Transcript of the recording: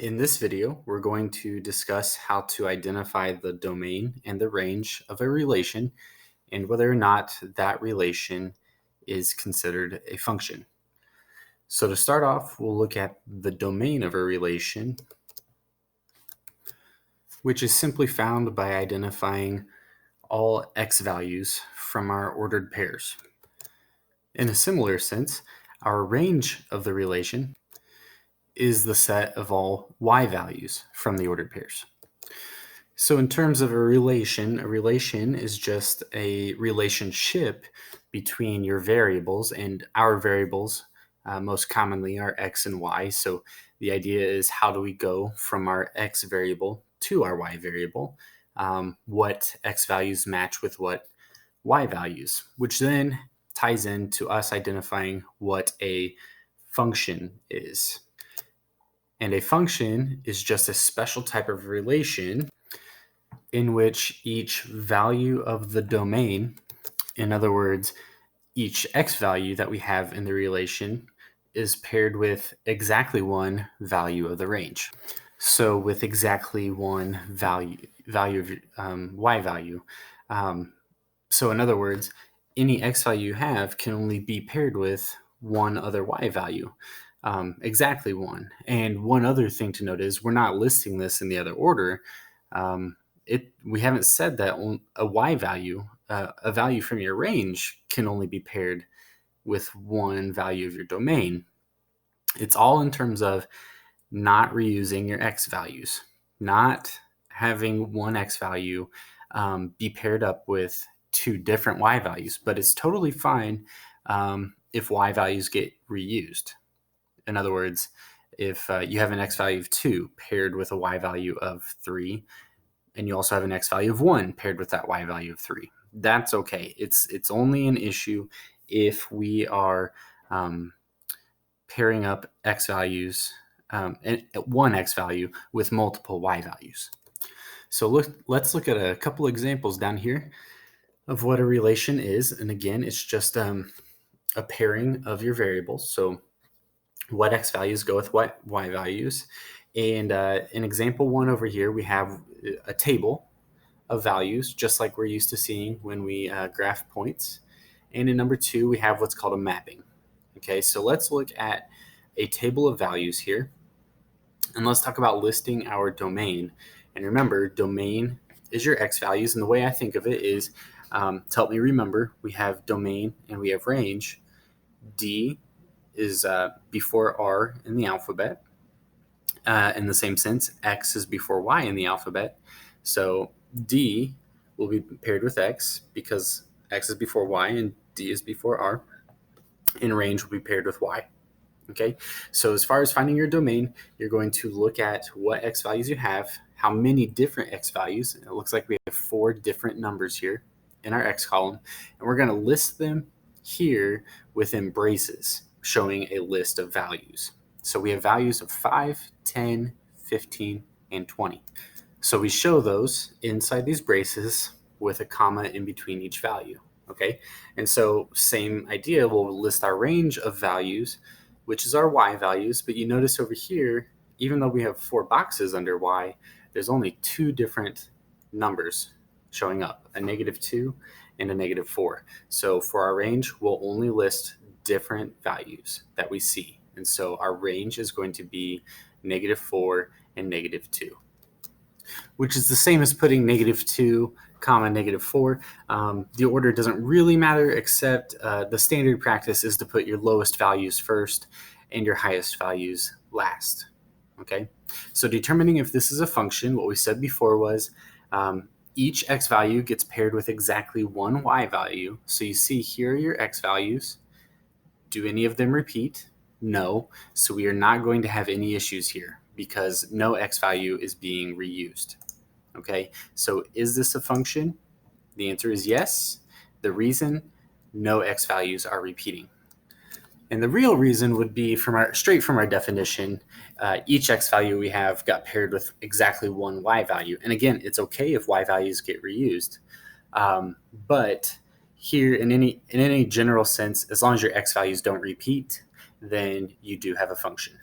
In this video, we're going to discuss how to identify the domain and the range of a relation and whether or not that relation is considered a function. So to start off, we'll look at the domain of a relation, which is simply found by identifying all x values from our ordered pairs. In a similar sense, our range of the relation is the set of all y values from the ordered pairs. So in terms of a relation is just a relationship between your variables, and our variables most commonly are x and y. So the idea is, how do we go from our x variable to our y variable? What x values match with what y values, which then ties into us identifying what a function is. And a function is just a special type of relation in which each value of the domain, in other words, each x value that we have in the relation, is paired with exactly one value of the range. So with exactly one value of y value. So in other words, any x value you have can only be paired with one other y value. Exactly one. And one other thing to note is we're not listing this in the other order. We haven't said that a y value, a value from your range, can only be paired with one value of your domain. It's all in terms of not reusing your x values, not having one x value be paired up with two different y values, but it's totally fine if y values get reused. In other words, if you have an x value of 2 paired with a y value of 3, and you also have an x value of 1 paired with that y value of 3, that's okay. It's only an issue if we are pairing up x values, and one x value with multiple y values. So let's look at a couple examples down here of what a relation is. And again, it's just a pairing of your variables. So what x values go with what y values. And in example 1 over here, we have a table of values, just like we're used to seeing when we graph points. And in number 2, we have what's called a mapping. Okay, so let's look at a table of values here. And let's talk about listing our domain. And remember, domain is your x values. And the way I think of it is, to help me remember, we have domain and we have range. D is before R in the alphabet. In the same sense, X is before Y in the alphabet. So D will be paired with X because X is before Y and D is before R. And range will be paired with Y. Okay, so as far as finding your domain, you're going to look at what x values you have, how many different x values. It looks like we have 4 different numbers here in our x column, and we're going to list them here within braces, showing a list of values. So we have values of 5, 10, 15, and 20. So we show those inside these braces with a comma in between each value. Okay, and so same idea, we'll list our range of values, which is our y values. But you notice over here, even though we have 4 boxes under y, there's only 2 different numbers showing up, a -2 and a -4. So for our range, we'll only list different values that we see. And so our range is going to be -4 and -2, which is the same as putting -2 comma -4. The order doesn't really matter, except the standard practice is to put your lowest values first and your highest values last. Okay, so determining if this is a function, what we said before was each x value gets paired with exactly one y value. So you see here are your x values. Do any of them repeat? No. So we are not going to have any issues here because no x value is being reused. Okay, so is this a function? The answer is yes. The reason, no x values are repeating. And the real reason would be straight from our definition, each x value we have got paired with exactly one y value. And again, it's okay if y values get reused. But here, in any general sense, as long as your x values don't repeat, then you do have a function.